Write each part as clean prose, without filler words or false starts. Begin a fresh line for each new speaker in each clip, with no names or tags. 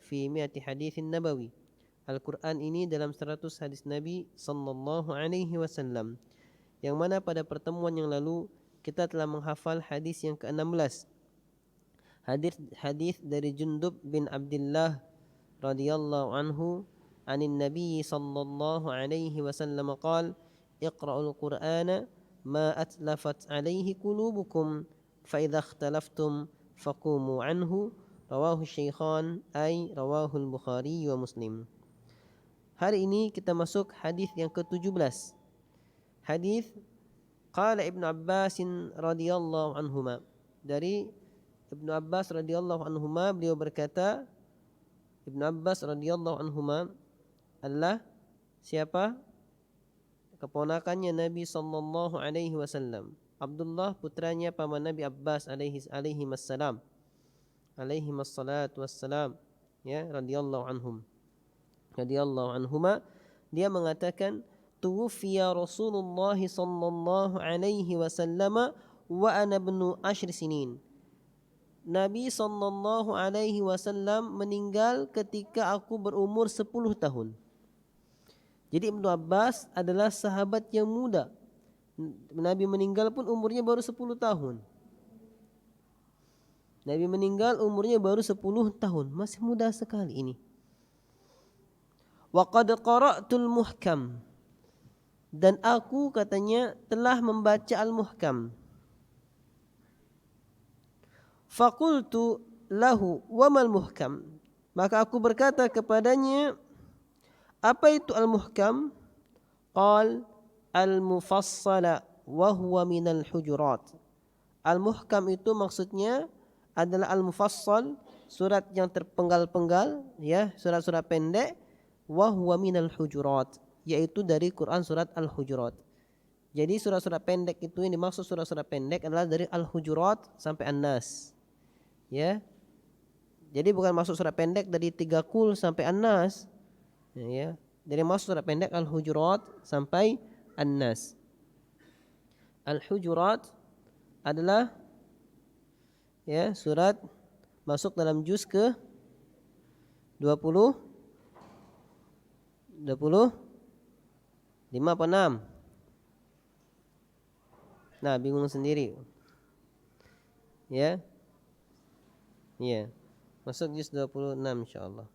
fi mi'ati haditsin nabawi. Al-Quran ini dalam 100 hadis Nabi sallallahu alaihi wasallam. Yang mana pada pertemuan yang lalu kita telah menghafal hadis yang ke-16. Hadis dari Jundub bin Abdullah radhiyallahu anhu anin Nabi sallallahu alaihi wasallam qala iqra'ul Qur'ana ma atlafat alaihi qulubukum fa idza ikhtalaftum faqumu anhu rawahu Syaikhan ay rawahu al-Bukhari wa Muslim. Hari ini kita masuk hadis yang ke-17. Hadis qala Ibnu Abbas radhiyallahu anhuma. Dari Ibnu Abbas radhiyallahu anhuma beliau berkata, Ibnu Abbas radhiyallahu anhuma adalah siapa? Keponakannya Nabi sallallahu alaihi wasallam. Abdullah putranya paman Nabi Abbas alaihi wassalam. Alaihi wassalatu wassalam. Ya, radhiyallahu anhum. Radhiyallahu anhuma, dia mengatakan tuwfiya Rasulullah sallallahu alaihi wasallam wa ana ibnu 10 sinin. Nabi sallallahu alaihi wasallam meninggal ketika aku berumur 10 tahun. Jadi Ibnu Abbas adalah sahabat yang muda. Nabi meninggal pun umurnya baru 10 tahun. Nabi meninggal umurnya baru 10 tahun, masih muda sekali ini. Wa qad qara'tul muhkam, dan aku katanya telah membaca al-muhkam. Faqultu lahu wa mal muhkam, maka aku berkata kepadanya, apa itu al-muhkam? Qal al-mufassala wa huwa minal hujurat. Al-muhkam itu maksudnya adalah al-mufassal, surat yang terpenggal-penggal, ya, surat-surat pendek, wa huwa minal hujurat, yaitu dari Quran surat Al-Hujurat. Jadi surat-surat pendek itu, yang dimaksud surat-surat pendek adalah dari Al-Hujurat sampai An-Nas. Ya. Jadi bukan masuk surat pendek dari 3 kul sampai An-Nas. Ya. Jadi masuk surat pendek Al-Hujurat sampai An-Nas. Al-Hujurat adalah, ya, surat masuk dalam juz ke 25 apa 6? Nah, bingung sendiri. Ya. Ya. Masuk juz 26 insyaallah.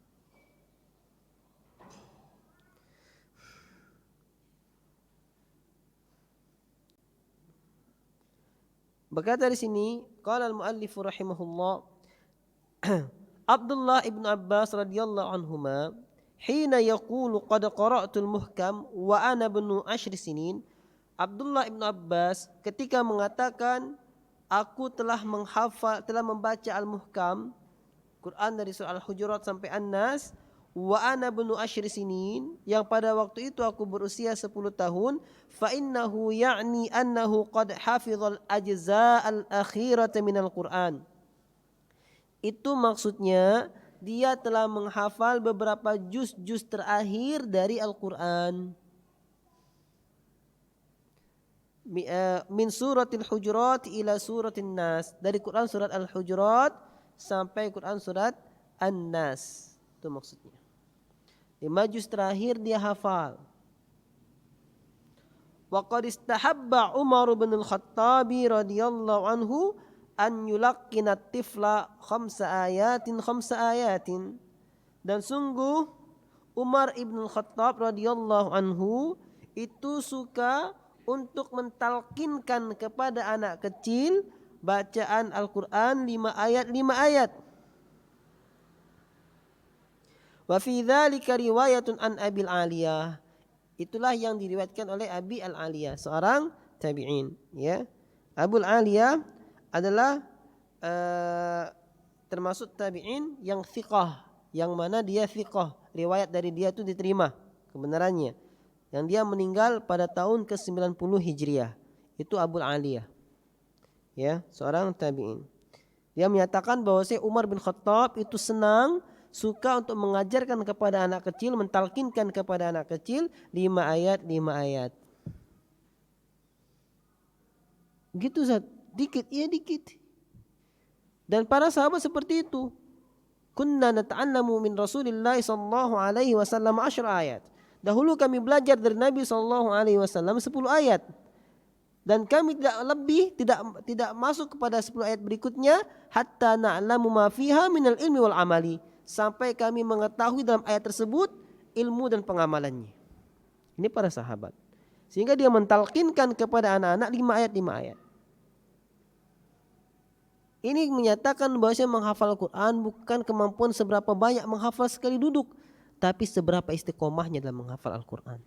Berkata di sini, qala al-muallif rahimahullah, Abdullah ibn Abbas radhiyallahu anhuma hina yaqulu qad qara'tul muhkam wa ana ibnu 10 sinin. Abdullah ibn Abbas ketika mengatakan aku telah membaca al-muhkam, Quran dari surah Al-Hujurat sampai An-Nas, wa ana ibnu 10 sinin, yang pada waktu itu aku berusia 10 tahun, fa innahu ya'ni annahu qad hafizal ajza'al akhirata minal Quran. Itu maksudnya dia telah menghafal beberapa juz-juz terakhir dari Al-Quran. Min suratil Hujurat ila suratin Nas, dari Quran surat Al-Hujurat sampai Quran surat An-Nas. Itu maksudnya. 5 juz terakhir dia hafal. Wa qad istahabba Umar bin Al-Khattab radhiyallahu anhu an yulaqqina tifla 5 ayatin. Dan sungguh Umar ibn Khattab radhiyallahu anhu itu suka untuk mentalkinkan kepada anak kecil bacaan Al-Quran 5 ayat. Wa fi dzalika riwayatun an Abil Aliyah. Itulah yang diriwayatkan oleh Abi Al-Aliyah, seorang tabi'in, ya. Abul Aliyah adalah termasuk tabi'in yang thiqah, yang mana dia thiqah, riwayat dari dia itu diterima kebenarannya. Yang dia meninggal pada tahun ke-90 Hijriah. Itu Abul Aliyah. Ya, seorang tabi'in. Dia menyatakan bahwa Umar bin Khattab itu suka untuk mengajarkan kepada anak kecil, mentalkinkan kepada anak kecil 5 ayat. Gitu Zat, dikit. Dan para sahabat seperti itu. kunna nata'allamu min Rasulillah sallallahu alaihi wasallam 10 ayat. Dahulu kami belajar dari Nabi sallallahu alaihi wasallam 10 ayat. Dan kami tidak masuk kepada 10 ayat berikutnya hatta na'lamu ma fiha minal ilmi wal amali, sampai kami mengetahui dalam ayat tersebut ilmu dan pengamalannya. Ini para sahabat. Sehingga dia mentalkinkan kepada anak-anak 5 ayat. Ini menyatakan bahwasanya menghafal Al-Quran bukan kemampuan seberapa banyak menghafal sekali duduk, tapi seberapa istiqomahnya dalam menghafal Al-Quran.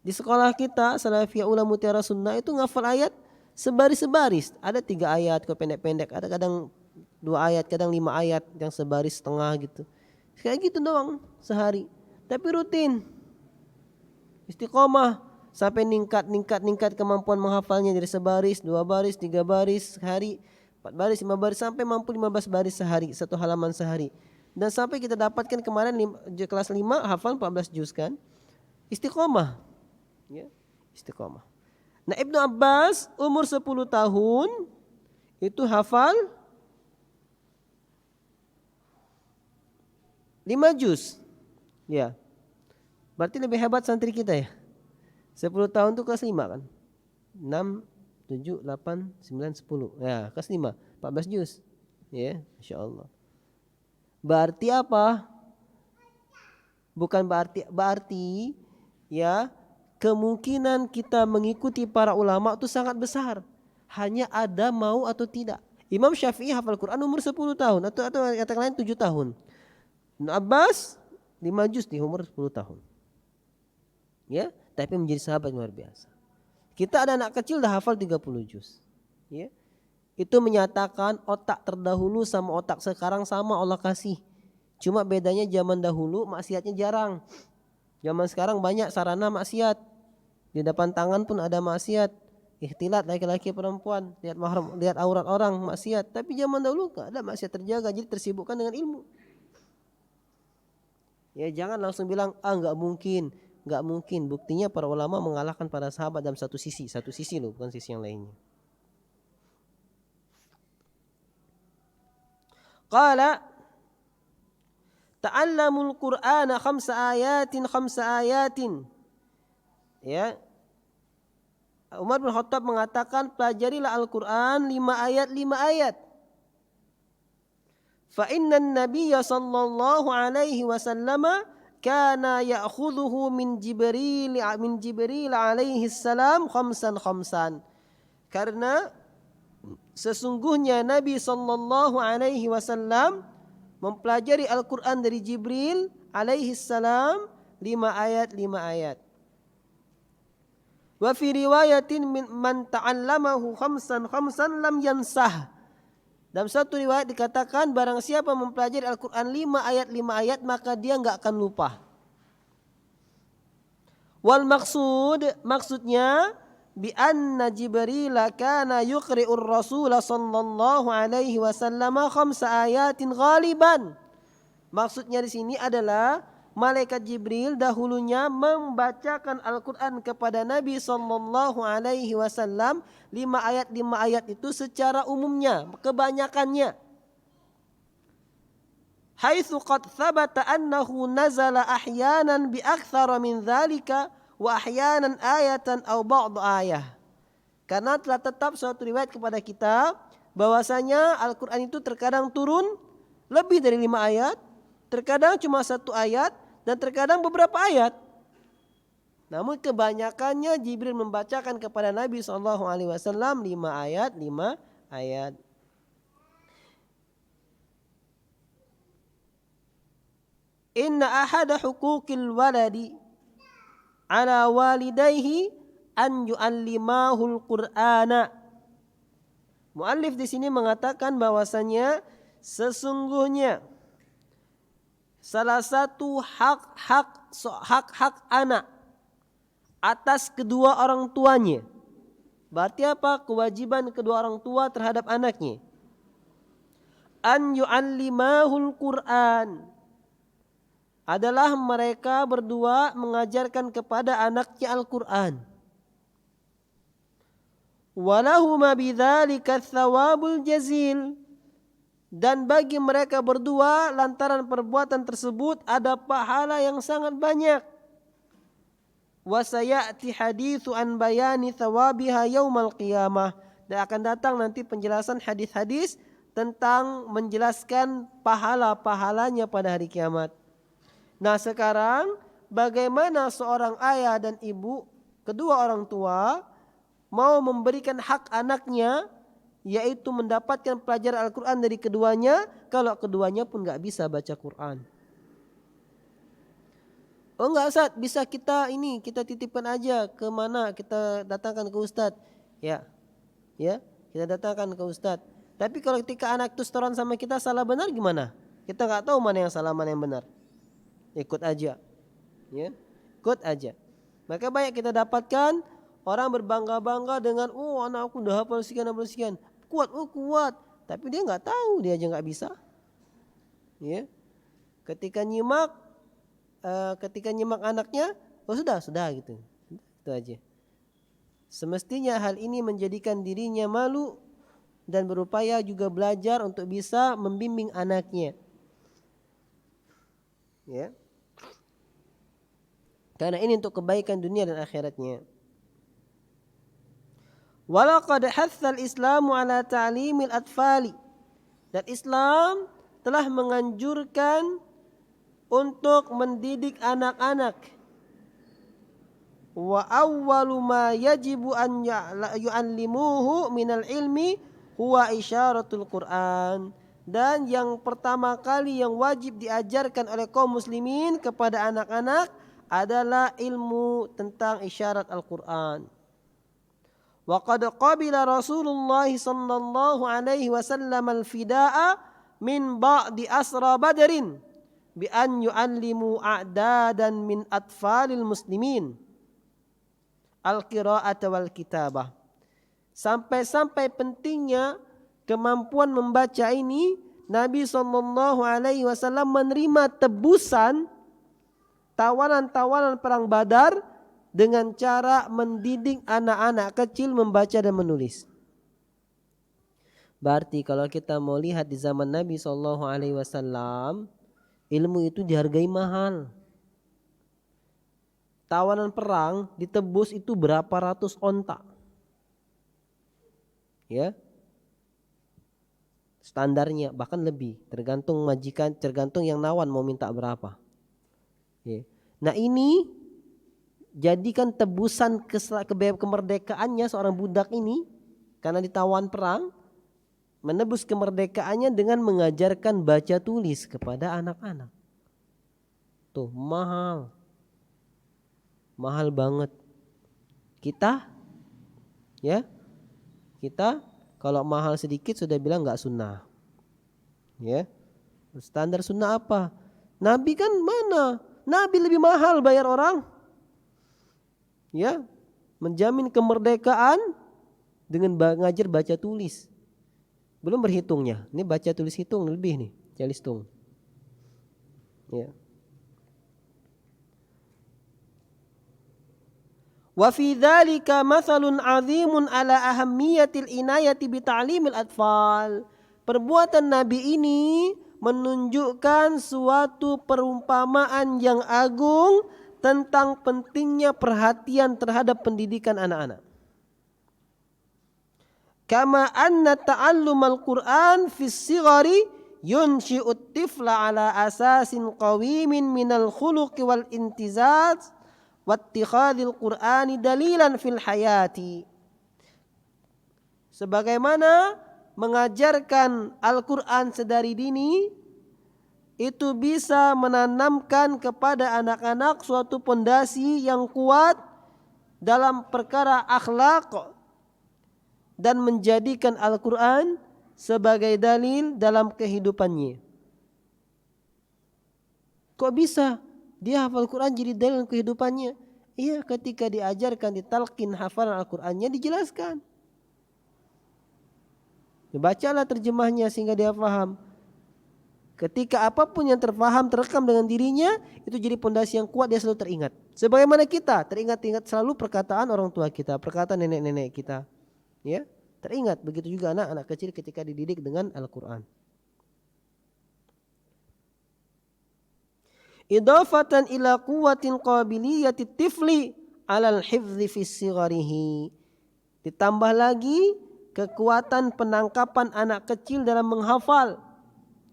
Di sekolah kita, Salafiyah Ula Mutiara Sunnah itu ngafal ayat sebaris-sebaris. Ada 3 ayat kok pendek-pendek, ada kadang 2 ayat, kadang 5 ayat yang sebaris setengah gitu. Kayak gitu doang sehari. Tapi rutin. Istiqomah sampai ningkat kemampuan menghafalnya dari sebaris, 2 baris, 3 baris sehari, 4 baris, 5 baris sampai mampu 15 baris sehari, 1 halaman sehari. Dan sampai kita dapatkan kemarin kelas 5 hafal 14 juz kan. Istiqomah. Ya, istiqomah. Nah, Ibnu Abbas umur 10 tahun itu hafal 5 juz. Ya. Berarti lebih hebat santri kita ya. 10 tahun itu kelas 5 kan. 6, 7, 8, 9, 10. Ya, kelas 5, 14 juz. Ya, insyaallah. Berarti apa? Bukan berarti ya kemungkinan kita mengikuti para ulama itu sangat besar. Hanya ada mau atau tidak. Imam Syafi'i hafal Quran umur 10 tahun atau yang lain 7 tahun. Ibnu Abbas 5 juz di umur 10 tahun. Ya, tapi menjadi sahabat luar biasa. Kita ada anak kecil dah hafal 30 juz. Ya. Itu menyatakan otak terdahulu sama otak sekarang sama Allah kasih. Cuma bedanya zaman dahulu maksiatnya jarang. Zaman sekarang banyak sarana maksiat. Di depan tangan pun ada maksiat, ikhtilat laki-laki perempuan, lihat aurat orang maksiat. Tapi zaman dahulu enggak ada maksiat terjaga, jadi tersibukkan dengan ilmu. Ya jangan langsung bilang enggak mungkin. Buktinya para ulama mengalahkan para sahabat dalam satu sisi loh, bukan sisi yang lainnya. Qala ta'allamul Qur'ana 5 ayatin. Ya. Umar bin Khattab mengatakan pelajarilah Al-Quran 5 ayat. Fa innan nabiyya sallallahu alaihi wasallam kana ya'khudhuhu min Jibril alaihi salam khamsan. Karena sesungguhnya Nabi sallallahu alaihi wasallam mempelajari Al-Quran dari Jibril alaihi salam 5 ayat. Wa fi riwayatin man ta'allamahu khamsan lam yansah. Dalam satu riwayat dikatakan barang siapa mempelajari Al-Quran 5 ayat maka dia enggak akan lupa. Wal maksudnya bi anna Jibril kana yuqri'ur Rasul sallallahu alaihi wasallam 5 ayatin ghaliban. Maksudnya di sini adalah malaikat Jibril dahulunya membacakan Al-Quran kepada Nabi sallallahu alaihi wasallam 5 ayat itu secara umumnya, kebanyakannya. Haitsu qad thabata annahu nazala ahyanan bi aktsara min dzalika wa ahyanan ayatan aw ba'd ayah. Karena telah tetap suatu riwayat kepada kita bahwasanya Al-Quran itu terkadang turun lebih dari 5 ayat, terkadang cuma 1 ayat, dan terkadang beberapa ayat. Namun kebanyakannya Jibril membacakan kepada Nabi SAW 5 ayat. Inna ahada hukukil waladi ala walidayhi an yu'allimahul Qur'ana. Muallif di sini mengatakan bahwasanya sesungguhnya salah satu hak anak atas kedua orang tuanya. Berarti apa? Kewajiban kedua orang tua terhadap anaknya. An yu'allimahul Qur'an. Adalah mereka berdua mengajarkan kepada anaknya Al-Qur'an. Walahuma bidzalika tsawabul jazil. Dan bagi mereka berdua lantaran perbuatan tersebut ada pahala yang sangat banyak. Wa sayati haditsu an bayani thawabiha yaumal qiyamah. Dan akan datang nanti penjelasan hadis-hadis tentang menjelaskan pahala-pahalanya pada hari kiamat. Nah, sekarang bagaimana seorang ayah dan ibu, kedua orang tua, mau memberikan hak anaknya, yaitu mendapatkan pelajaran Al-Quran dari keduanya, kalau keduanya pun gak bisa baca Quran. Oh enggak Ustaz, bisa kita titipkan aja ke mana, kita datangkan ke Ustadz. Ya, kita datangkan ke Ustadz. Tapi kalau ketika anak itu setoran sama kita salah benar gimana? Kita gak tahu mana yang salah, mana yang benar. Ikut aja, ya, ikut aja. Maka banyak kita dapatkan orang berbangga-bangga dengan, oh anak aku udah hafal sekian, kuat. Tapi dia nggak tahu, dia aja nggak bisa. Ya, ketika nyimak anaknya, oh sudah gitu, itu aja. Semestinya hal ini menjadikan dirinya malu dan berupaya juga belajar untuk bisa membimbing anaknya. Ya. Karena ini untuk kebaikan dunia dan akhiratnya. Walaqad hatsal Islamu ala ta'limil atfali. Dan Islam telah menganjurkan untuk mendidik anak-anak. Wa awwalu ma yajibu an yu'allimuhu minal ilmi huwa isyaratul Qur'an. Dan yang pertama kali yang wajib diajarkan oleh kaum muslimin kepada anak-anak adalah ilmu tentang isyarat Al-Quran. Wa qad qabila Rasulullah sallallahu alaihi wasallam al-fida'a min ba'di asra Badrin bi an yu'allimu a'dadan min atfalil muslimin al-qira'ata wal kitabah. Sampai pentingnya kemampuan membaca ini, Nabi sallallahu alaihi wasallam menerima tebusan tawanan perang Badar dengan cara mendidik anak-anak kecil membaca dan menulis. Berarti kalau kita mau lihat di zaman Nabi SAW, ilmu itu dihargai mahal. Tawanan perang ditebus itu berapa ratus onta. Ya, standarnya bahkan lebih, tergantung majikan, tergantung yang nawan mau minta berapa. Nah ini jadikan tebusan kemerdekaannya seorang budak ini karena ditawan perang, menebus kemerdekaannya dengan mengajarkan baca tulis kepada anak-anak. Tuh mahal banget. Kita kalau mahal sedikit sudah bilang nggak sunnah. Ya, standar sunnah apa? Nabi kan mana? Nabi lebih mahal bayar orang. Ya, menjamin kemerdekaan dengan ngajar baca tulis. Belum berhitungnya. Ini baca tulis hitung lebih nih, calistung. Ya. Wa fi dzalika mathalun 'azimun ala ahammiyatil inayati bi ta'limil atfal. Perbuatan Nabi ini menunjukkan suatu perumpamaan yang agung tentang pentingnya perhatian terhadap pendidikan anak-anak. Kama anna ta'allumal Qur'an fis sighari yunshi'ut tifla ala asasin qawimin minal khuluqi wal intizaz wattikhadil Qur'ani dalilan fil hayati. Sebagaimana mengajarkan Al-Quran sedari dini itu bisa menanamkan kepada anak-anak suatu pondasi yang kuat dalam perkara akhlak dan menjadikan Al-Quran sebagai dalil dalam kehidupannya. Kok bisa dia hafal Quran jadi dalil dalam kehidupannya? Iya, ketika diajarkan, ditalqin hafalan Al-Qurannya dijelaskan. Bacalah terjemahnya sehingga dia paham. Ketika apapun yang terpaham, terekam dengan dirinya, itu jadi pondasi yang kuat, dia selalu teringat. Sebagaimana kita teringat selalu perkataan orang tua kita, perkataan nenek-nenek kita. Ya, teringat. Begitu juga anak-anak kecil ketika dididik dengan Al-Quran. idafatan ila quwwatin qabiliyati tifli alal hifdzi fi sigharihi. Ditambah lagi kekuatan penangkapan anak kecil dalam menghafal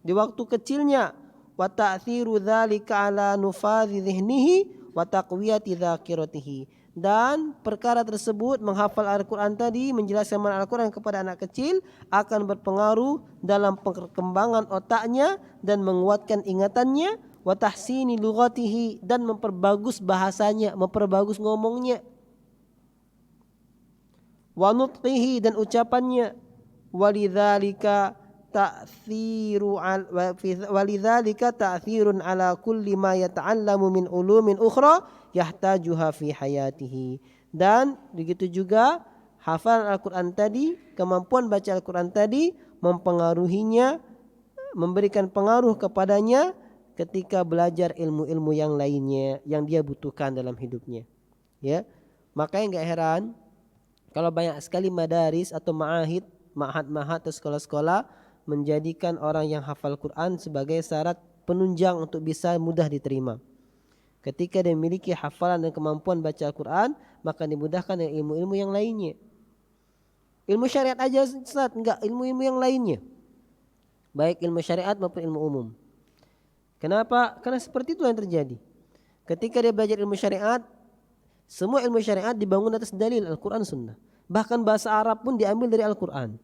di waktu kecilnya, wa ta'thiru dzalika ala nufadhi dhihnihi wa taqwiyati dzakiratihi. Dan perkara tersebut, menghafal Al-Quran tadi, menjelaskan makna Al-Quran kepada anak kecil, akan berpengaruh dalam perkembangan otaknya dan menguatkan ingatannya, wa tahsini lughatihi, dan memperbagus bahasanya, memperbagus ngomongnya, wa nutqihi, dan ucapannya, walidzalika ta'thirun ala kulli ma yata'allamu min ulumin ukhra yahtajuha fi hayatihi. Dan begitu juga hafalan Al-Quran tadi, kemampuan baca Al-Quran tadi mempengaruhinya, memberikan pengaruh kepadanya ketika belajar ilmu-ilmu yang lainnya yang dia butuhkan dalam hidupnya. Ya, makanya enggak heran kalau banyak sekali madaris atau ma'ahid, ma'had atau sekolah-sekolah menjadikan orang yang hafal Quran sebagai syarat penunjang untuk bisa mudah diterima. Ketika dia memiliki hafalan dan kemampuan baca Al-Quran, maka dimudahkan dengan ilmu-ilmu yang lainnya. Ilmu syariat aja Ustaz, enggak, ilmu-ilmu yang lainnya. Baik ilmu syariat maupun ilmu umum. Kenapa? Karena seperti itu yang terjadi. Ketika dia belajar ilmu syariat, semua ilmu syariat dibangun atas dalil Al-Quran Sunnah. Bahkan bahasa Arab pun diambil dari Al-Quran.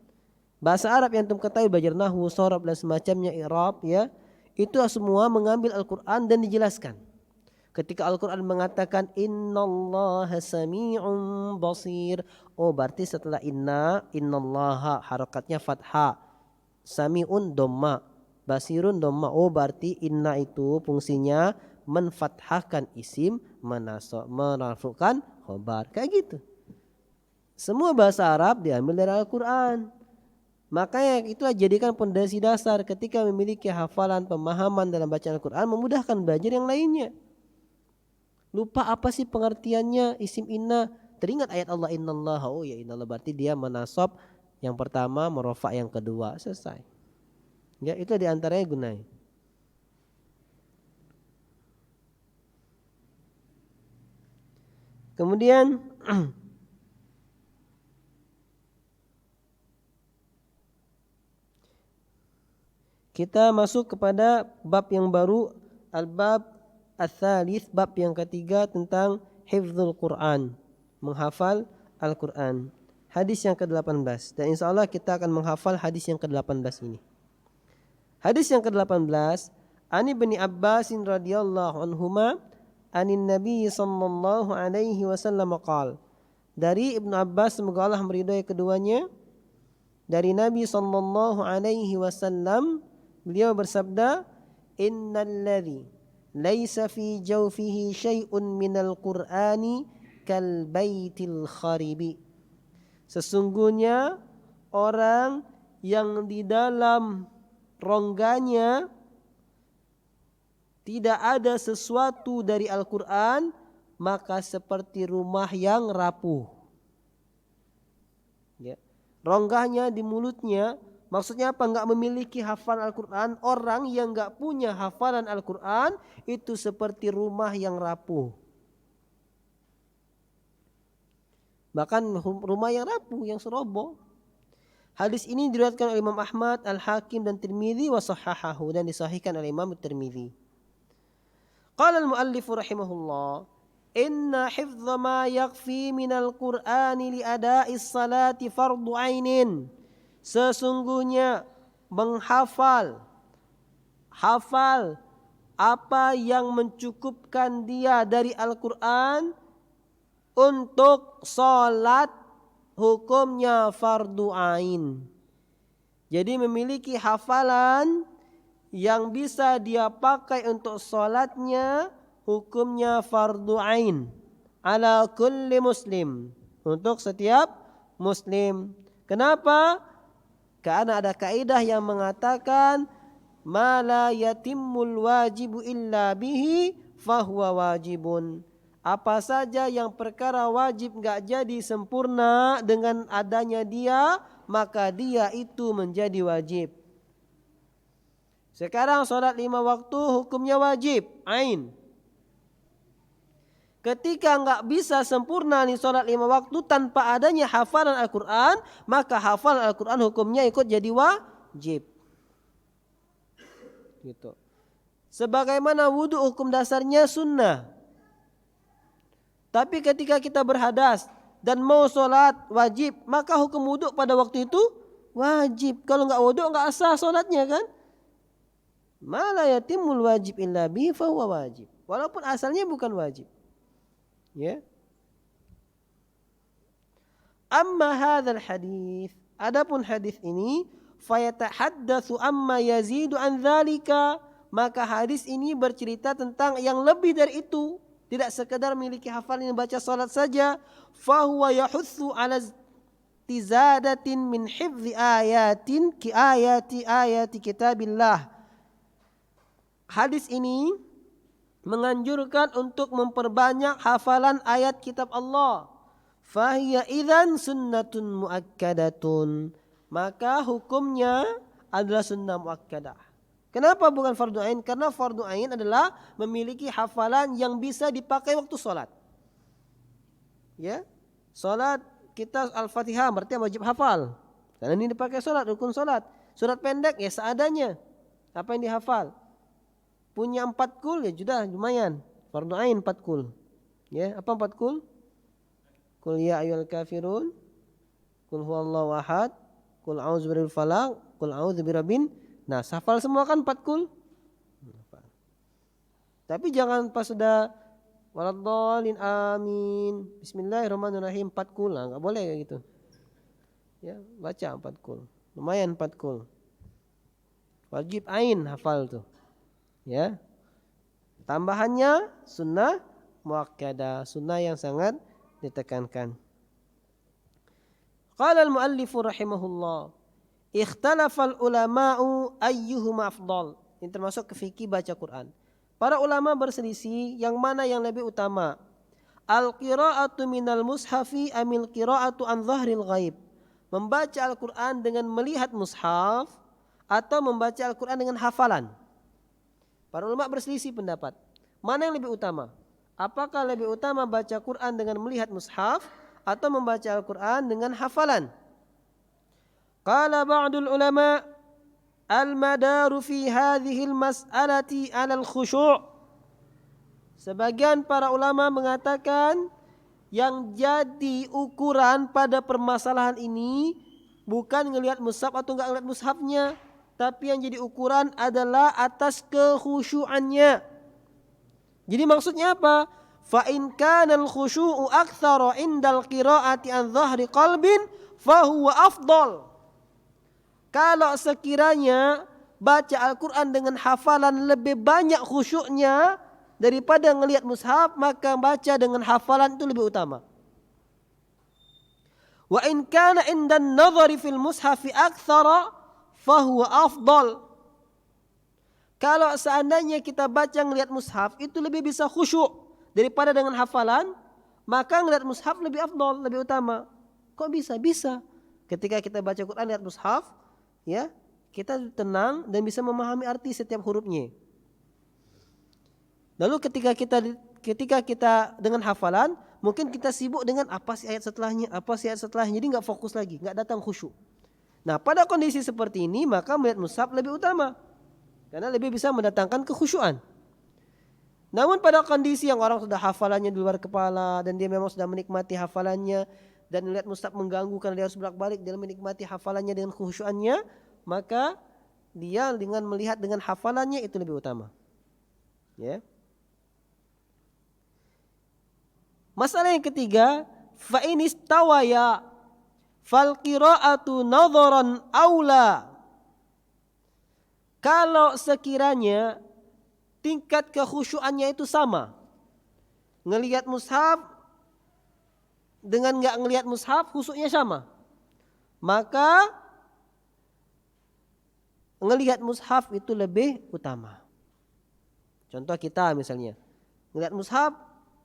Bahasa Arab yang antum ketahui, belajar nahwu, sharaf dan semacamnya, i'rab, ya, itu semua mengambil Al-Quran dan dijelaskan. Ketika Al-Quran mengatakan innallaha sami'un basir, oh berarti setelah innallaha harakatnya fathah, sami'un dhamma, basirun dhamma, oh berarti inna itu fungsinya menfathahkan isim, menarfukan khobar, kayak gitu. Semua bahasa Arab diambil dari Al-Quran. Makanya itu jadikan pondasi dasar ketika memiliki hafalan, pemahaman dalam bacaan Al-Quran, memudahkan belajar yang lainnya. Lupa apa sih pengertiannya isim inna, teringat ayat Allah innallaha, oh ya innallah, berarti dia menasab yang pertama, merofa yang kedua, selesai. Ya, itu diantaranya gunanya. Kemudian kita masuk kepada bab yang baru, al-bab ats-tsalits, bab yang ketiga tentang hifdzul Quran, menghafal Al-Quran. Hadis yang ke-18, dan insyaallah kita akan menghafal hadis yang ke-18 ini. Hadis yang ke-18, Ani bin Abbas radhiyallahu anhuma anin Nabi sallallahu alaihi wasallam qala. Dari Ibnu Abbas, semoga Allah meridhai keduanya, dari Nabi sallallahu alaihi wasallam, beliau bersabda, innalladzi laisa fi jawfihi syai'un minal qur'ani kal baitil kharibi. Sesungguhnya orang yang di dalam rongganya tidak ada sesuatu dari Al-Quran, maka seperti rumah yang rapuh. Ya. Rongganya di mulutnya, maksudnya apa? Enggak memiliki hafalan Al-Quran. Orang yang enggak punya hafalan Al-Quran itu seperti rumah yang rapuh. Bahkan rumah yang rapuh, yang seroboh. Hadis ini diriwayatkan oleh Imam Ahmad, Al-Hakim dan Tirmidzi wa sahahahu, dan disahihkan oleh Imam Tirmidzi. Qala al-muallif rahimahullah, inna hifdza ma yakfi minal Qur'ani li ada'is salati fardu ainin. Sesungguhnya menghafal, hafal apa yang mencukupkan dia dari Al-Quran untuk salat, hukumnya fardu ain. Jadi memiliki hafalan yang bisa dia pakai untuk salatnya, hukumnya fardu ain ala kulli muslim, untuk setiap muslim. Kenapa? Karena ada kaidah yang mengatakan ma la yatimmul wajibu illa bihi fahuwa wajibun. Apa saja yang perkara wajib enggak jadi sempurna dengan adanya dia, maka dia itu menjadi wajib. Sekarang sholat 5 waktu hukumnya wajib, ain. Ketika enggak bisa sempurna nih sholat 5 waktu tanpa adanya hafalan Al-Quran, maka hafalan Al-Quran hukumnya ikut jadi wajib. Gitu. Sebagaimana wudhu hukum dasarnya sunnah. Tapi ketika kita berhadas dan mau sholat wajib, maka hukum wudhu pada waktu itu wajib. Kalau enggak wudhu enggak sah sholatnya kan? Ma la yatimul wajib illa bi fahuwa wajib. Walaupun asalnya bukan wajib. Ya. Amma hadzal hadis, adapun hadis ini fayatahaddatsu amma yazidu an dzalika, maka hadis ini bercerita tentang yang lebih dari itu, tidak sekedar memiliki hafalan baca salat saja. Fahuwa yahutsu ala tizadatin min hifdzi ayatin ki ayati kitabillah. Hadis ini menganjurkan untuk memperbanyak hafalan ayat kitab Allah. Fahiya idzan sunnatun muakkadatun. Maka hukumnya adalah sunnah muakkadah. Kenapa bukan fardu ain? Karena fardu ain adalah memiliki hafalan yang bisa dipakai waktu sholat. Ya, sholat kita Al-Fatihah berarti wajib hafal. Karena ini dipakai sholat, rukun sholat. Surat pendek ya seadanya. Apa yang dihafal? Punya 4 kul ya sudah lumayan. Fardu ain 4 kul. Ya, apa 4 kul? Qul ya ayyuhal kafirun, qul huwallahu ahad, qul a'udzu birabbil falaq, qul a'udzu birabbin nas. Hafal semua kan 4 kul? Tapi jangan pas sudah waladhdallin amin, bismillahirrahmanirrahim 4 kul, enggak boleh kayak gitu. Ya, baca 4 kul. Lumayan 4 kul. Wajib ain hafal tuh. Ya. Tambahannya sunnah muakkadah, sunnah yang sangat ditekankan. Qala al-muallif rahimahullah, ikhtalafa al-ulama'u ayyuhuma afdal. Ini termasuk ke fikih baca Quran. Para ulama berselisih yang mana yang lebih utama. Al-qira'atu minal mushafi amil qira'atu an dhahril ghaib. Membaca Al-Quran dengan melihat mushaf atau membaca Al-Quran dengan hafalan. Para ulama berselisih pendapat. Mana yang lebih utama? Apakah lebih utama baca Quran dengan melihat mushaf atau membaca Al-Quran dengan hafalan? Qala ba'dul ulama al-madaru fi hadhihi al-mas'alati 'ala al-khushu'. Sebagian para ulama mengatakan yang jadi ukuran pada permasalahan ini bukan ngelihat mushaf atau enggak ngelihat mushafnya, tapi yang jadi ukuran adalah atas kekhusyuannya. Jadi maksudnya apa? Fa in kana al-khusyu'u aktsara 'indal qira'ati an dhahri qalbin fa huwa afdal. Kalau sekiranya baca Al-Quran dengan hafalan lebih banyak khusyuknya daripada ngelihat mushaf, maka baca dengan hafalan itu lebih utama. Wa in kana 'indan nadhari fil mushafi aktsara fahuwa afdal. Kalau seandainya kita baca ngelihat mushaf itu lebih bisa khusyuk daripada dengan hafalan, maka ngelihat mushaf lebih afdal, lebih utama. Kok bisa? Bisa. Ketika kita baca Quran lihat mushaf, ya, kita tenang dan bisa memahami arti setiap hurufnya. Lalu ketika kita dengan hafalan, mungkin kita sibuk dengan apa sih ayat setelahnya, jadi nggak fokus lagi, nggak datang khusyuk. Nah, pada kondisi seperti ini maka melihat mushaf lebih utama karena lebih bisa mendatangkan kekhusyuan. Namun pada kondisi yang orang sudah hafalannya di luar kepala dan dia memang sudah menikmati hafalannya dan melihat mushaf mengganggu karena dia harus bolak-balik dalam menikmati hafalannya dengan kekhusyuannya, maka dia dengan melihat dengan hafalannya itu lebih utama. Ya. Masalah yang ketiga, fa in istawaya fal qira'atu nadharan aula. Kalau sekiranya tingkat kekhusyuannya itu sama, ngelihat mushaf dengan enggak ngelihat mushaf khusyuknya sama, maka ngelihat mushaf itu lebih utama. Contoh kita misalnya, ngelihat mushaf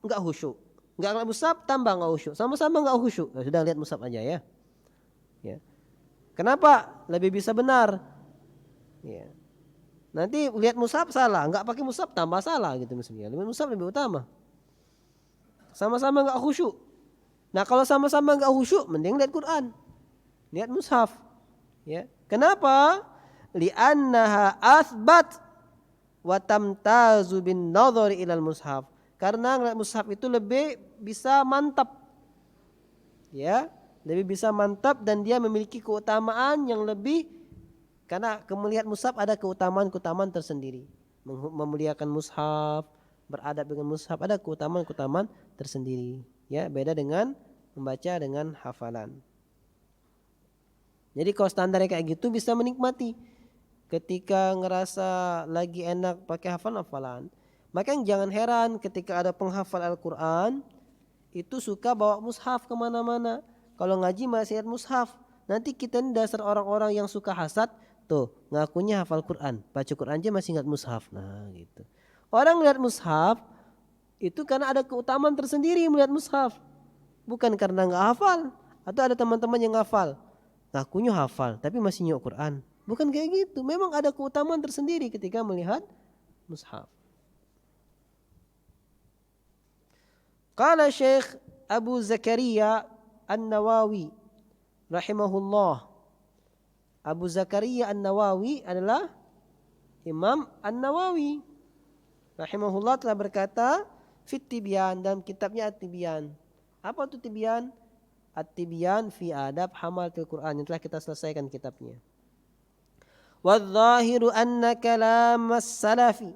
enggak khusyuk, enggak ngelihat mushaf tambah enggak khusyuk, sama-sama enggak khusyuk. Ya sudah lihat mushaf aja ya. Ya. Kenapa? Lebih bisa benar. Ya. Nanti lihat mushaf salah, enggak pakai mushaf tambah salah gitu misalnya. Lihat mushaf lebih utama. Sama-sama enggak khusyuk. Nah, kalau sama-sama enggak khusyuk, mending lihat Quran. Lihat mushaf. Ya. Kenapa? Li'annaha athbat wa tamtazu bin nadhari ilal mushaf. Karena ngeliat mushaf itu lebih bisa mantap. Ya, lebih bisa mantap dan dia memiliki keutamaan yang lebih, karena melihat mushaf ada keutamaan-keutamaan tersendiri. Memuliakan mushaf, beradab dengan mushaf ada keutamaan-keutamaan tersendiri. Ya, beda dengan membaca dengan hafalan. Jadi kalau standarnya kayak gitu bisa menikmati. Ketika ngerasa lagi enak pakai hafalan. Makanya jangan heran ketika ada penghafal Al-Quran itu suka bawa mushaf kemana-mana. Kalau ngaji masih lihat mushaf. Nanti kita ini dasar orang-orang yang suka hasad. Tuh ngakunya hafal Quran. Baca Quran aja masih ingat mushaf. Nah gitu. Orang lihat mushaf itu karena ada keutamaan tersendiri melihat mushaf. Bukan karena nggak hafal. Atau ada teman-teman yang hafal. Ngakunya hafal tapi masih nyok Quran. Bukan kayak gitu. Memang ada keutamaan tersendiri ketika melihat mushaf. Qala Syekh Abu Zakaria An-Nawawi rahimahullah. Abu Zakaria An-Nawawi adalah Imam An-Nawawi rahimahullah telah berkata fit Tibyan, dalam kitabnya At-Tibyan. Apa itu Tibyan? At-Tibyan fi adab hamalatul Quran, yang telah kita selesaikan kitabnya. Wadh-dhahiru anna kalam as-salafi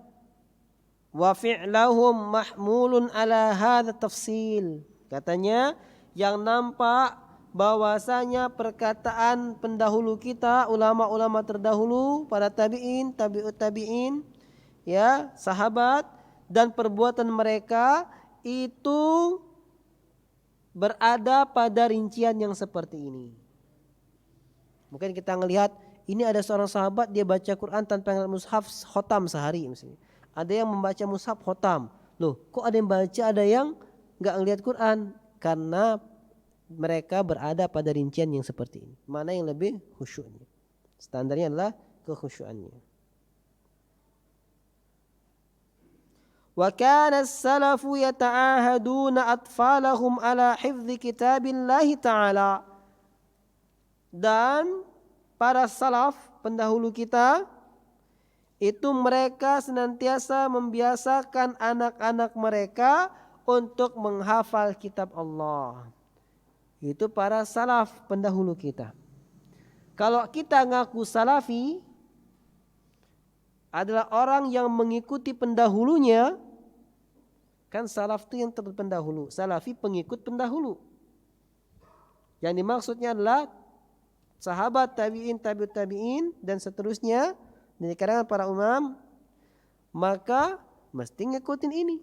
wa fi'lahum mahmulun ala hadha tafsil. Katanya yang nampak bahwasanya perkataan pendahulu kita, ulama-ulama terdahulu, para tabi'in, tabi'ut tabi'in, ya, sahabat, dan perbuatan mereka itu berada pada rincian yang seperti ini. Mungkin kita ngelihat ini ada seorang sahabat dia baca Quran tanpa ngeliat mushaf khotam sehari misalnya. Ada yang membaca mushaf khotam. Loh, kok ada yang baca, ada yang enggak ngelihat Quran? Karena mereka berada pada rincian yang seperti ini. Mana yang lebih khusyuknya? Standarnya adalah kekhusyuannya. Wa kana as-salafu yata'ahaduna atfalahum ala hifdzi kitabillahi ta'ala. Dan para salaf pendahulu kita itu mereka senantiasa membiasakan anak-anak mereka untuk menghafal kitab Allah. Itu para salaf pendahulu kita. Kalau kita ngaku salafi adalah orang yang mengikuti pendahulunya, kan salaf itu yang terpendahulu, salafi pengikut pendahulu. Yang dimaksudnya adalah sahabat, tabi'in, tabi'ut tabi'in dan seterusnya dari kalangan para imam, maka mesti ngikutin ini.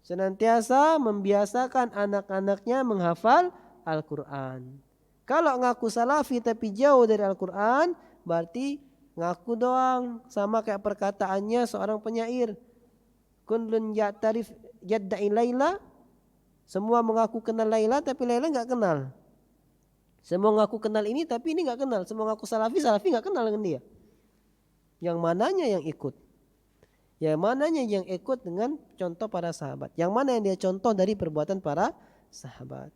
Senantiasa membiasakan anak-anaknya menghafal Al-Quran. Kalau ngaku salafi tapi jauh dari Al-Quran, berarti ngaku doang, sama kayak perkataannya seorang penyair. Kullun ya'tarif yadda'i Laila, semua mengaku kenal Laila tapi Laila enggak kenal. Semua ngaku kenal ini tapi ini enggak kenal. Semua ngaku salafi, salafi enggak kenal dengan dia. Yang mananya yang ikut? Yang mananya yang ikut dengan contoh para sahabat? Yang mana yang dia contoh dari perbuatan para sahabat?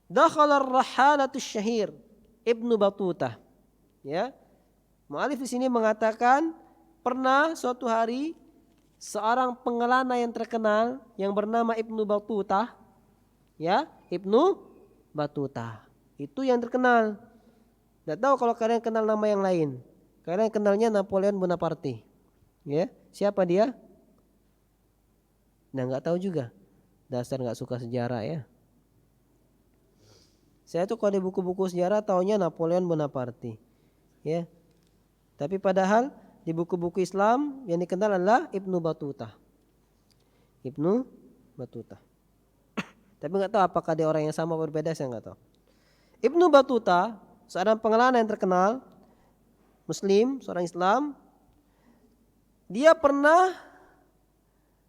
Dakhala ar-rahalatu syahir Ibnu Battuta. Ya. Mu'alif di sini mengatakan pernah suatu hari seorang pengelana yang terkenal yang bernama Ibnu Battuta, ya, Ibnu Battuta. Itu yang terkenal. Tidak tahu kalau kalian kenal nama yang lain. Kalian kenalnya Napoleon Bonaparte. Ya, siapa dia? Nah, enggak tahu juga. Dasar enggak suka sejarah ya. Saya tuh kalau di buku-buku sejarah taunya Napoleon Bonaparte. Ya. Tapi padahal di buku-buku Islam yang dikenal adalah Ibnu Battuta. Ibnu Battuta. Tapi enggak tahu apakah dia orang yang sama atau berbeda, saya enggak tahu. Ibnu Battuta, seorang pengelana yang terkenal, Muslim, seorang Islam. Dia pernah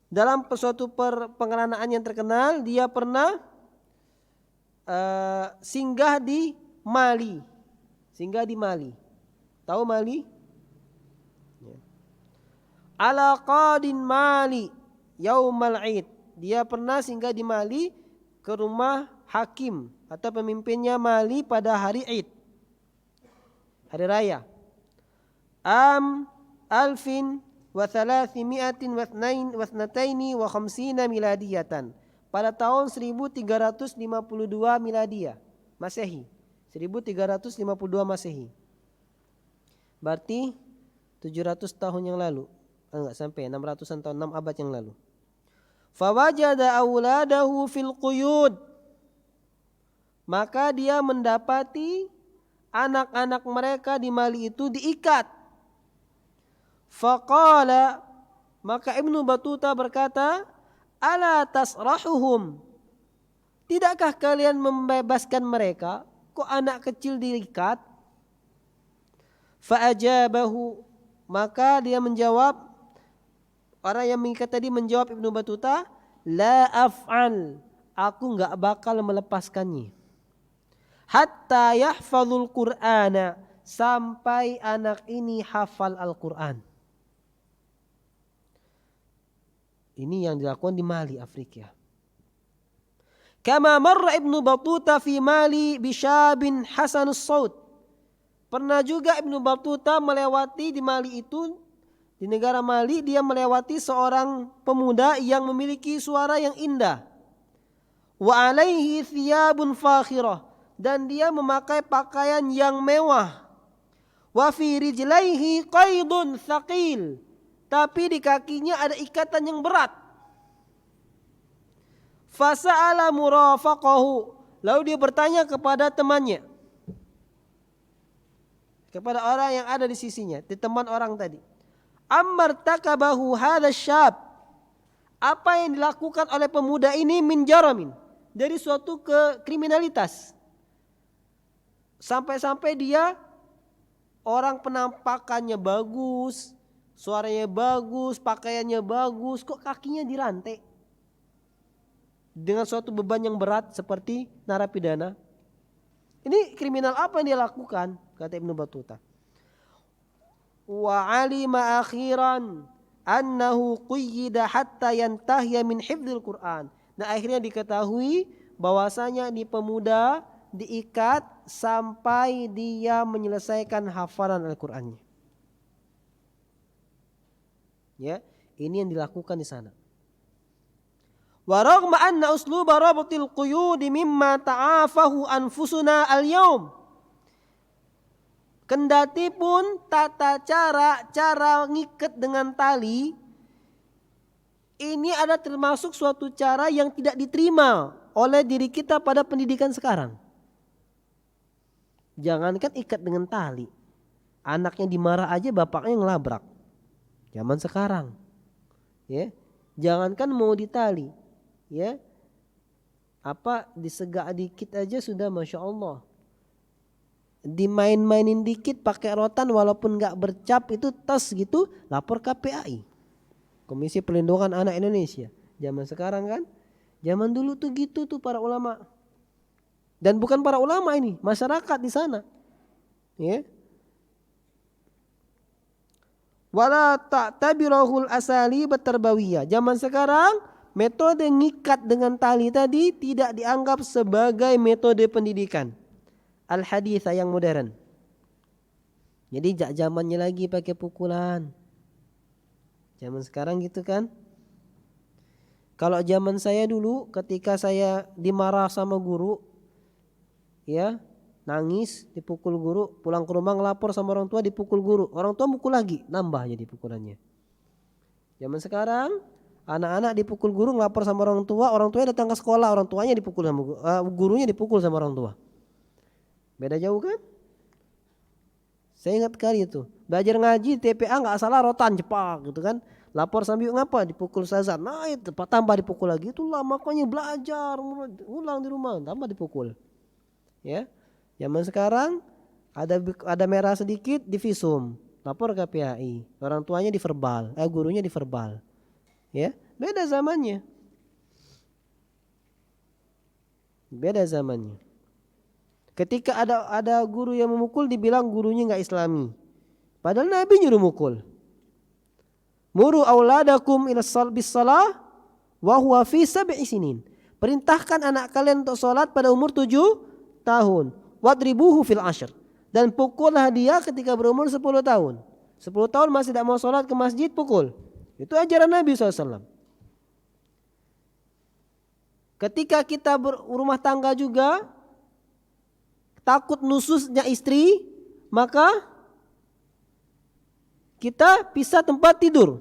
dalam suatu pengelanaan yang terkenal, dia pernah singgah di Mali. singgah di Mali. Tahu Mali? Ya. Ala qadin Mali yaumal Id. Dia pernah singgah di Mali ke rumah hakim atau pemimpinnya Mali pada hari Id, hari raya. Am alfin wa thalathimi'atin wa thnataini wa khamsina miladiyatan. Pada tahun 1352 miladiyah Masehi. 1352 Masehi. Berarti 700 tahun yang lalu. Enggak sampai 600-an tahun, 6 abad yang lalu. Fawajada auladahu fil quyud. Maka dia mendapati anak-anak mereka di Mali itu diikat. Faqala, maka Ibnu Battuta berkata, ala tasrahuhum, tidakkah kalian membebaskan mereka? Kok anak kecil diikat? Fa'ajabahu, maka dia menjawab, orang yang mengikat tadi menjawab Ibnu Battuta, la af'al, aku enggak bakal melepaskannya. Hatta yahfazul Qur'ana, sampai anak ini hafal Al-Quran. Ini yang dilakukan di Mali, Afrika. Kama marra Ibnu Battuta fi Mali bisyabin hasanus saut. Pernah juga Ibnu Battuta melewati di Mali itu, di negara Mali, dia melewati seorang pemuda yang memiliki suara yang indah. Wa alaihi thiyabun fakhirah, dan dia memakai pakaian yang mewah. Wa fi rijlaihi qaidun thaqil, tapi di kakinya ada ikatan yang berat. Fasa'ala murafaqahu, lalu dia bertanya kepada temannya, kepada orang yang ada di sisinya, di teman orang tadi. Ammartakabahu hadha syab, apa yang dilakukan oleh pemuda ini min jaramin, dari suatu kriminalitas. Sampai-sampai dia orang penampakannya bagus, suaranya bagus, pakaiannya bagus, kok kakinya dirantai dengan suatu beban yang berat seperti narapidana. Ini kriminal apa yang dia lakukan? Kata Ibnu Battuta. Wa alima akhiran annahu quyida hatta yantahiya min hifdzil Qur'an. Nah, akhirnya diketahui bahwasanya di pemuda diikat sampai dia menyelesaikan hafalan Al-Qur'annya. Ya, ini yang dilakukan di sana. Wa raghma anna usluba rabatil quyud mimma ta'afahu anfusuna al-yaum. Kendati pun tata cara ngikat dengan tali ini ada termasuk suatu cara yang tidak diterima oleh diri kita pada pendidikan sekarang. Jangankan ikat dengan tali, anaknya dimarah aja bapaknya ngelabrak. Zaman sekarang, ya, jangankan mau ditali, ya, apa disegak dikit aja sudah masya Allah. Dimain-mainin dikit pakai rotan walaupun nggak bercap itu tas gitu, lapor KPAI, Komisi Perlindungan Anak Indonesia. Zaman sekarang kan, zaman dulu tuh gitu tuh para ulama. Dan bukan para ulama ini, masyarakat di sana. Ya. Wala ta'tabirahul asalib at-tarbawiyah. Zaman sekarang metode ngikat dengan tali tadi tidak dianggap sebagai metode pendidikan al-haditha yang modern. Jadi zamannya lagi pakai pukulan. Zaman sekarang gitu kan. Kalau zaman saya dulu ketika saya dimarah sama guru, ya, nangis, dipukul guru, pulang ke rumah ngelapor sama orang tua, dipukul guru, orang tua mukul lagi, nambah jadi pukulannya. Zaman sekarang anak-anak dipukul guru, ngelapor sama orang tuanya datang ke sekolah, orang tuanya dipukul sama gurunya dipukul sama orang tua. Beda jauh kan? Saya ingat kali itu belajar ngaji TPA nggak salah rotan cepak gitu kan, lapor sambil ngapa dipukul ustazah, nah itu tambah dipukul lagi, itulah makanya belajar ulang di rumah tambah dipukul. Ya, zaman sekarang ada merah sedikit divisum, lapor ke KPAI, orang tuanya diverbal, gurunya diverbal. Ya, beda zamannya. Beda zamannya. Ketika ada guru yang memukul, dibilang gurunya nggak Islami. Padahal Nabi nyuruh mukul. Muru auladakum ila bis salah wa huwa fi sab'i sinin. Perintahkan anak kalian untuk sholat pada umur 7 tahun. Wadribuhu fil ashr. Dan pukullah dia ketika berumur 10 tahun. 10 tahun masih tidak mau sholat ke masjid, pukul. Itu ajaran Nabi SAW. Ketika kita berumah tangga juga, takut nususnya istri, maka kita pisah tempat tidur.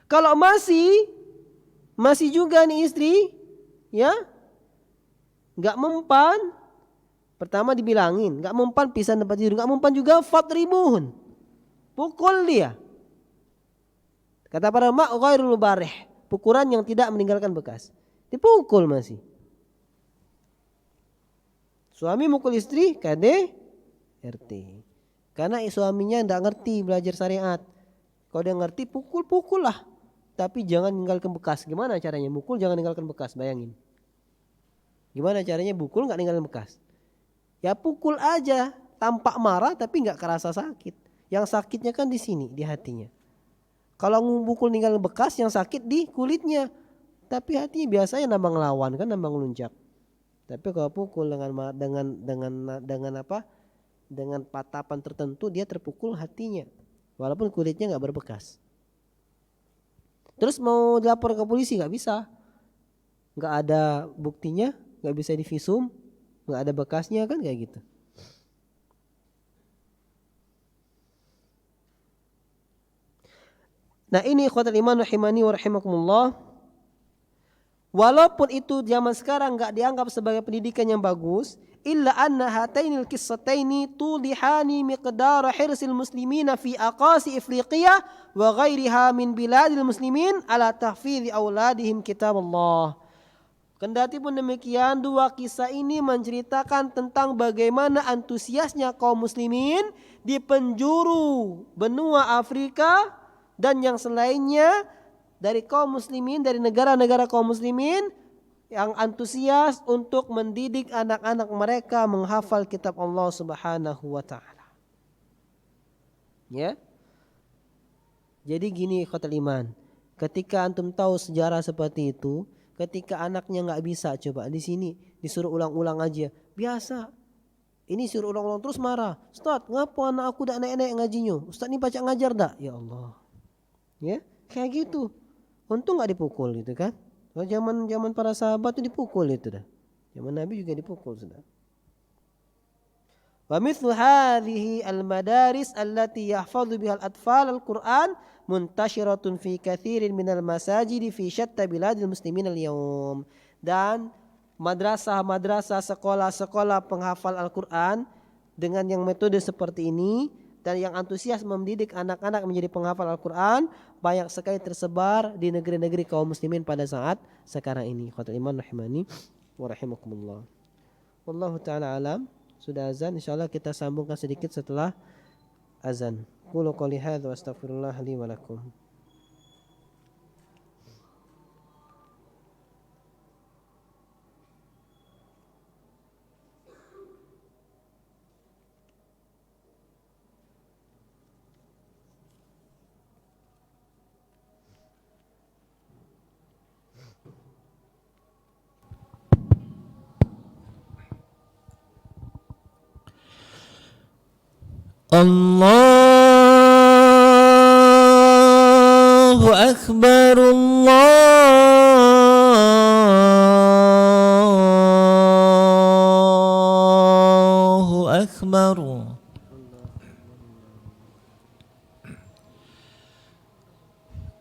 Kalau masih juga nih istri, ya, nggak mempan, pertama dibilangin, nggak mempan pisah tempat tidur, nggak mempan juga fadribuhun, pukul dia. Kata para ulama ghairul barih, pukulan yang tidak meninggalkan bekas. Dipukul masih. Suami mukul istri, KDRT. Karena suaminya tidak ngerti belajar syariat. Kalau dia ngerti, pukul lah. Tapi jangan meninggalkan bekas. Gimana caranya? Mukul jangan meninggalkan bekas, bayangin. Gimana caranya mukul nggak meninggalkan bekas? Ya pukul aja, tampak marah tapi nggak kerasa sakit. Yang sakitnya kan di sini, di hatinya. Kalau mukul meninggalkan bekas, yang sakit di kulitnya. Tapi hatinya biasanya nambah ngelawan kan, nambah ngelunjak. Tapi kalau pukul dengan apa? Dengan patapan tertentu, dia terpukul hatinya, walaupun kulitnya nggak berbekas. Terus mau dilapor ke polisi nggak bisa, nggak ada buktinya, nggak bisa divisum, nggak ada bekasnya kan, kayak gitu. Nah ini ikhwatul iman rahimani wa rahimakumullah. Walaupun itu zaman sekarang nggak dianggap sebagai pendidikan yang bagus, illa anna hatainil qissataini tudihani miqdar hirsil muslimina fi aqasi Afriqiyah wa ghairiha min biladil muslimin ala tahfidhi auladihim kitab Allah. Kendati pun demikian, dua kisah ini menceritakan tentang bagaimana antusiasnya kaum muslimin di penjuru benua Afrika dan yang selainnya dari kaum muslimin, dari negara-negara kaum muslimin yang antusias untuk mendidik anak-anak mereka menghafal kitab Allah Subhanahu wa taala. Ya. Jadi gini ikhwatul iman, ketika antum tahu sejarah seperti itu, ketika anaknya enggak bisa, coba di sini disuruh ulang-ulang aja, biasa. Ini suruh ulang-ulang terus marah. Ustaz, ngapa anak aku dak naik-naik ngajinya? Ustaz ini baca ngajar dak? Ya Allah. Ya, kayak gitu. Untung nggak dipukul gitu kan? Kalau zaman para sahabat itu dipukul itu dah. Zaman Nabi juga dipukul sudah. Wa mithlu hadhihi al-madaris allati yahfadhu biha al-atfal al-Qur'an muntashiratun fi katsirin minal masajid fi syatta biladil muslimin al-yawm. Dan madrasah-madrasah, sekolah-sekolah penghafal Al-Qur'an dengan yang metode seperti ini dan yang antusias mendidik anak-anak menjadi penghafal Al-Quran banyak sekali tersebar di negeri-negeri kaum muslimin pada saat sekarang ini. Ikhwatul iman rahimani wa rahimakumullah. Wallahu ta'ala alam. Sudah azan, insyaallah kita sambungkan sedikit setelah azan. Qulu qouli hadza wa astaghfirullah li wa lakum.
Allahu Akbar, Allahu Akbar.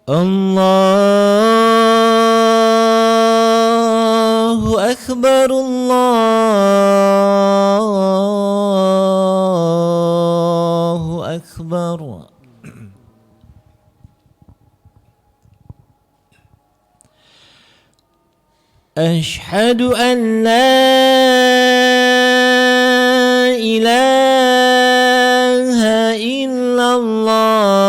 Allahu Akbar, Allahu Akbar. Ashhadu an la ilaha illallah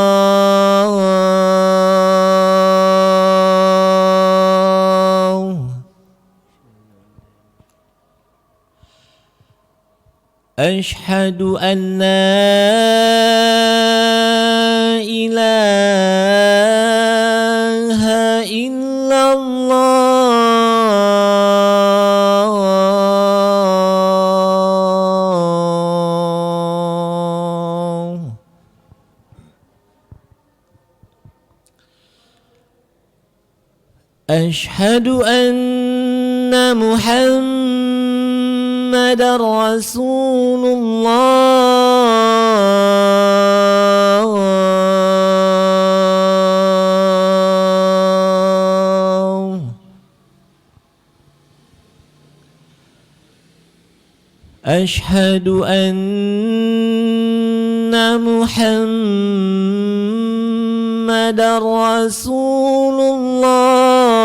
أشهد أن لا إله إلا الله أشهد أن محمد رسول الله أشهد أن محمد رسول الله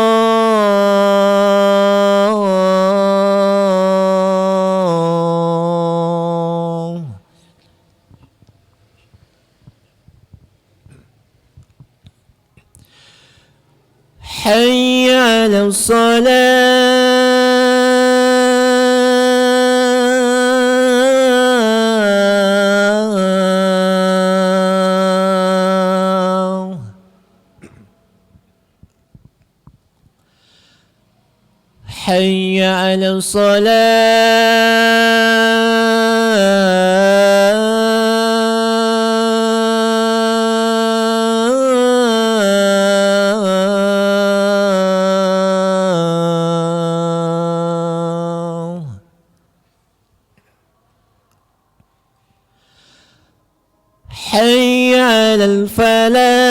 حي على الصلاة حي على الصلاة حي على الفلاح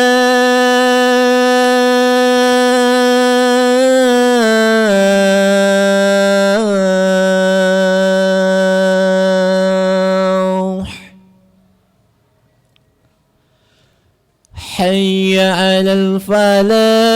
حي على الفلاح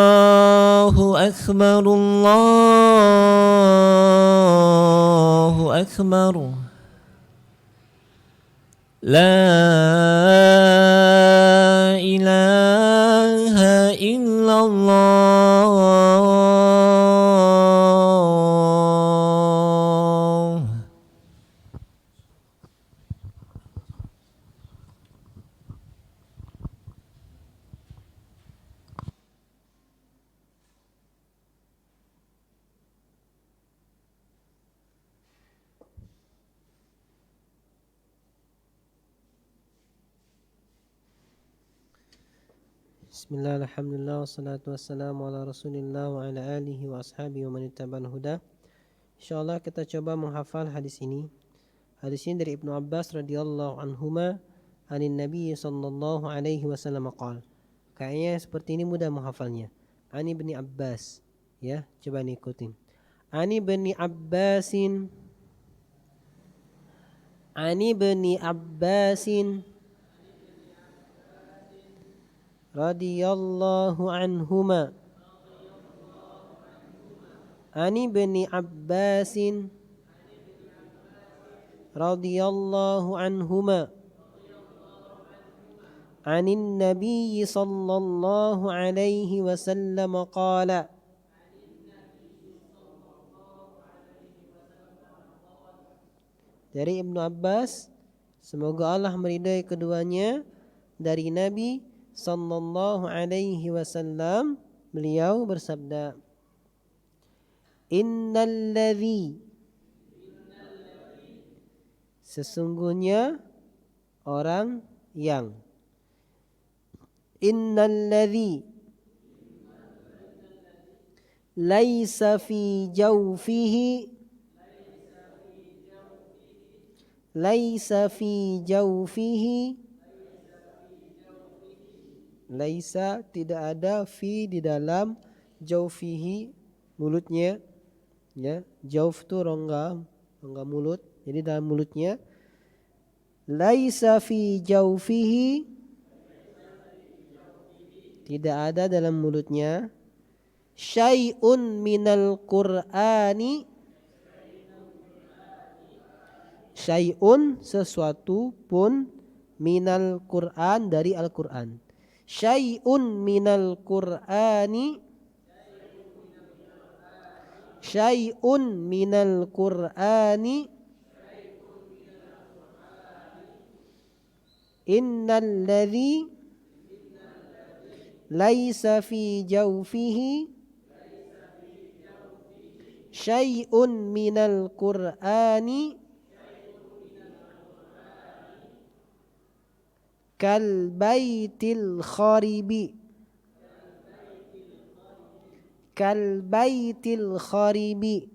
الله أكبر الله أكبر لا إله إلا الله
Bismillah, alhamdulillah, wassalatu wassalamu ala rasulillah wa ala alihi wa ashabihi wa man ittaba'al huda. InsyaAllah kita coba menghafal hadis ini. Hadis ini dari Ibnu Abbas radhiyallahu anhuma anin Nabi sallallahu alaihi wasallam qala. Kayaknya seperti ini mudah menghafalnya. Ani bin Abbas. Ya, coba nih ikutin. Ani bin Abbasin. Ani bin Abbasin radhiyallahu anhuma. Ani bin Abbasin radhiyallahu anhuma anin Nabi sallallahu alaihi wasallam qala. Dari Ibnu Abbas, semoga Allah meridai keduanya, dari Nabi sallallahu alaihi wasallam, beliau bersabda, Innalladzi, sesungguhnya orang yang, Innalladzi laisa fi jawfihi, laisa fi jawfihi, laisa tidak ada, fi di dalam, jawfihi mulutnya, ya, jauf tu rongga mulut, jadi dalam mulutnya. Laisa fi jawfihi tidak ada dalam mulutnya syai'un minal Qur'ani, syai'un sesuatu pun, minal Qur'an dari Al-Qur'an. Syai'un minal Qur'ani, syai'un minal Qur'ani, innal ladzi laisa fi jawfihi syai'un minal Qur'ani kal baitil kharibi, kal baitil kharibi,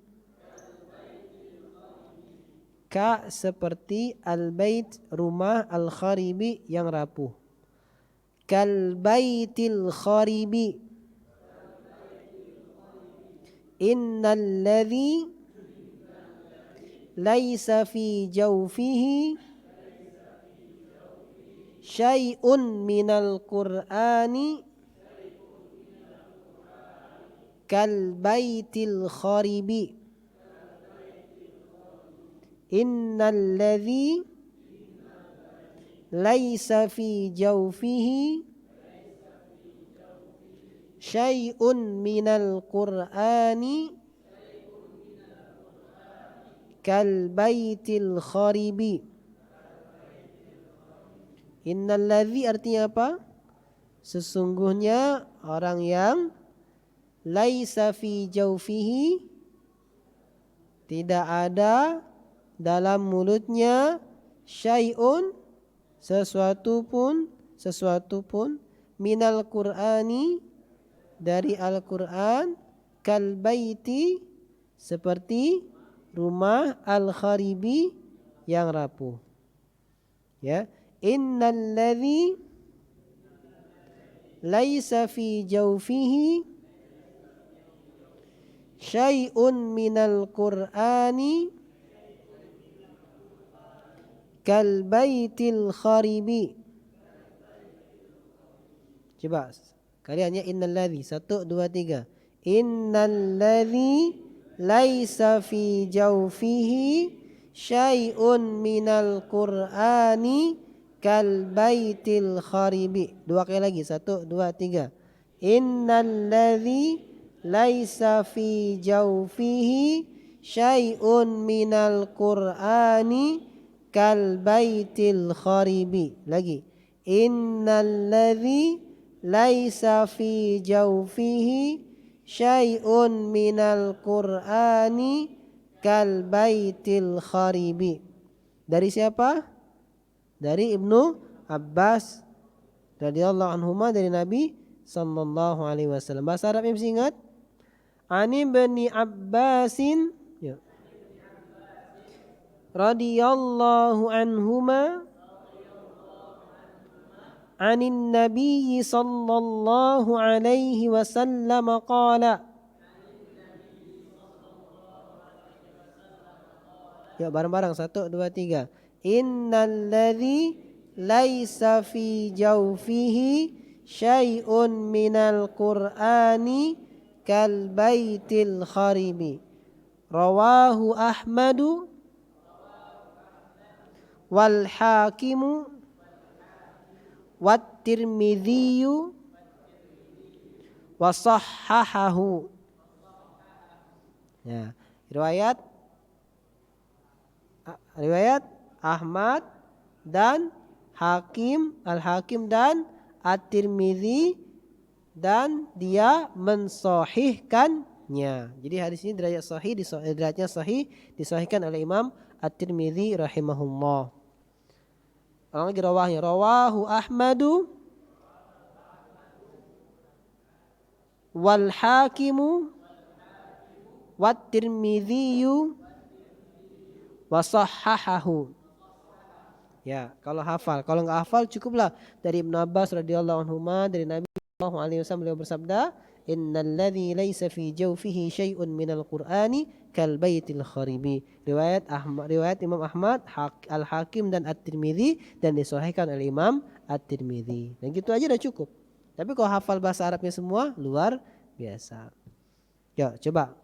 ka seperti al-bait rumah, al-kharibi yang rapuh. Kal baitil kharibi, innal ladzi laisa fi jawfihi syai'un minal Qur'ani kal baitil kharibi, innal ladzi laisa fi jawfihi syai'un minal Qur'ani kal baitil kharibi. Innal ladzi artinya apa? Sesungguhnya orang yang laisa fi jawfihi tidak ada dalam mulutnya syai'un sesuatu pun minal Qur'ani dari Al-Qur'an kal baiti seperti rumah al-kharibi yang rapuh. Ya, innal ladzi laisa fi jawfihi syai'un minal Qur'ani kal baitil kharibi. Coba kalian ya, innal ladzi 1 2 3. Innal ladzi laisa fi jawfihi syai'un minal Qur'ani kal baitil kharibi. 2 kali lagi, 1 2 3. Innal ladzi laisa fi jawfihi syai'un minal Qur'ani kal baitil kharibi. Lagi, innal ladzi laisa fi jawfihi syai'un minal Qur'ani kal baitil kharibi. Dari siapa? Dari Ibnu Abbas radhiyallahu anhuma, dari Nabi sallallahu alaihi wasallam. Bahasa Arabnya mesti ingat. Ani Ibni Abbasin radhiyallahu anhuma anin Nabi sallallahu alaihi wasallam qala. Ya, bareng-bareng 1 2 3. Innal ladzi laisa fi jawfihi syai'un minal Qur'ani kal baitil kharibi. Rawahu Ahmadu wal Hakimu wat Tirmidzi wa sahhahahu. Ya, riwayat Ahmad dan Hakim, Al-Hakim dan At-Tirmidzi, dan dia mensahihkannya. Jadi hadis ini derajat sahih, derajatnya sahih, disahihkan oleh Imam At-Tirmidzi rahimahullah. Ulang lagi rawahnya. Rawahu Ahmadu wal Hakimu wat Tirmidzi wa sahhahahu. Ya, kalau hafal. Kalau enggak hafal cukuplah dari Ibnu Abbas radhiyallahu anhuma, dari Nabi sallallahu alaihi wasallam, beliau bersabda, innal ladzi laisa fi jawfihi syai'un minal Qur'ani kal baitil kharibi. Riwayat Imam Ahmad, Al-Hakim dan At-Tirmidzi, dan disahihkan oleh Imam At-Tirmidzi. Dan gitu aja dah cukup. Tapi kalau hafal bahasa Arabnya semua luar biasa. Ya, coba.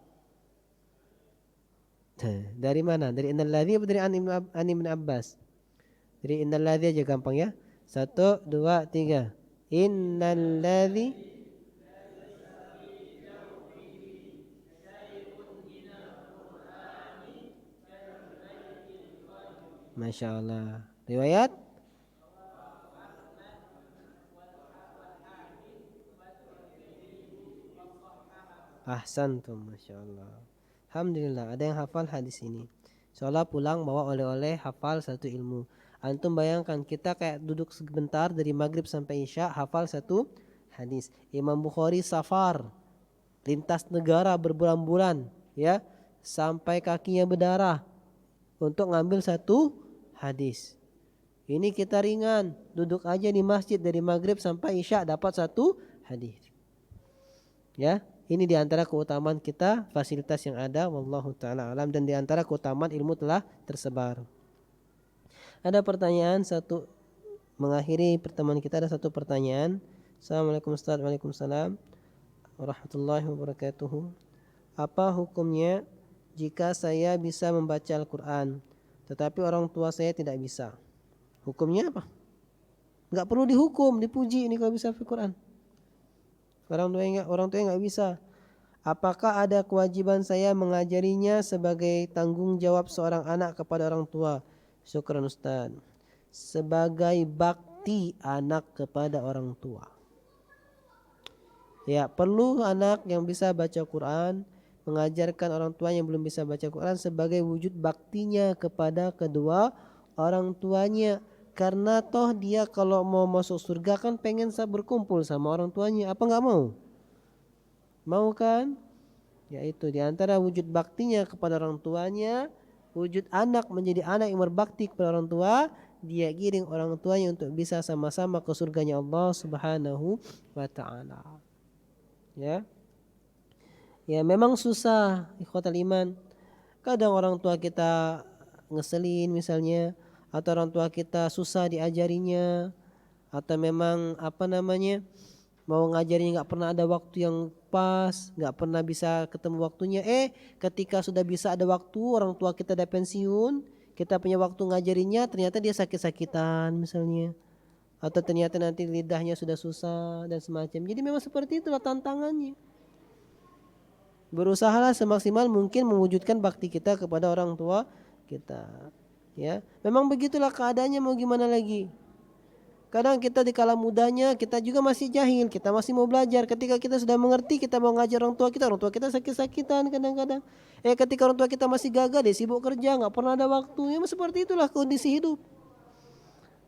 Dari mana? Dari innal ladzi atau dari an Ibn Abbas? Dari innal ladzi aja gampang ya. 1 2 3. Innal ladzi. Masya Allah. Riwayat? Ahsantum, Masya Allah. Alhamdulillah ada yang hafal hadis ini. Seolah pulang bawa oleh-oleh hafal satu ilmu. Antum bayangkan kita kayak duduk sebentar dari maghrib sampai isya hafal satu hadis. Imam Bukhari safar lintas negara berbulan-bulan ya sampai kakinya berdarah untuk ngambil satu hadis. Ini kita ringan, duduk aja di masjid dari maghrib sampai isya dapat satu hadis. Ya, ini diantara keutamaan kita, fasilitas yang ada, wallahu taala alam, dan diantara keutamaan ilmu telah tersebar. Ada pertanyaan satu, mengakhiri pertemuan kita ada satu pertanyaan. Assalamualaikum Ustaz. Waalaikumsalam warahmatullahi wabarakatuh. Apa hukumnya jika saya bisa membaca Al-Quran tetapi orang tua saya tidak bisa? Hukumnya apa? Nggak perlu dihukum, dipuji ini kalau bisa Al-Quran. Orang tua nggak bisa. Apakah ada kewajiban saya mengajarinya sebagai tanggung jawab seorang anak kepada orang tua? Syukran Ustaz. Sebagai bakti anak kepada orang tua. Ya, perlu anak yang bisa baca Quran mengajarkan orang tua yang belum bisa baca Quran sebagai wujud baktinya kepada kedua orang tuanya. Karena toh dia kalau mau masuk surga kan pengen berkumpul sama orang tuanya. Apa nggak mau? Mau kan? Yaitu diantara wujud baktinya kepada orang tuanya, wujud anak menjadi anak yang berbakti kepada orang tua, dia giring orang tuanya untuk bisa sama-sama ke surganya Allah Subhanahu wa taala. Ya. Ya memang susah ikhwatal iman. Kadang orang tua kita ngeselin misalnya, atau orang tua kita susah diajarinya, atau memang mau ngajarinya nggak pernah ada waktu yang pas, nggak pernah bisa ketemu waktunya. Ketika sudah bisa ada waktu, orang tua kita udah pensiun, kita punya waktu ngajarinya, ternyata dia sakit-sakitan misalnya, atau ternyata nanti lidahnya sudah susah dan semacam. Jadi memang seperti itulah tantangannya. Berusahalah semaksimal mungkin mewujudkan bakti kita kepada orang tua kita. Ya, memang begitulah keadaannya, mau gimana lagi. Kadang kita di kala mudanya kita juga masih jahil, kita masih mau belajar. Ketika kita sudah mengerti, kita mau ngajar orang tua kita sakit-sakitan kadang-kadang. Ketika orang tua kita masih gagah, dia sibuk kerja, nggak pernah ada waktu. Ya seperti itulah kondisi hidup.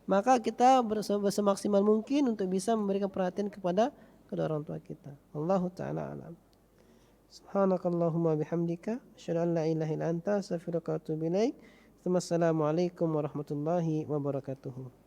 Maka kita semaksimal mungkin untuk bisa memberikan perhatian kepada kedua orang tua kita. Allahu ta'ala alam. Subhanakallahumma bihamdika asyhadu an la ilaha illa anta astaghfiruka wa atubu ilaik. Assalamualaikum warahmatullahi wabarakatuh.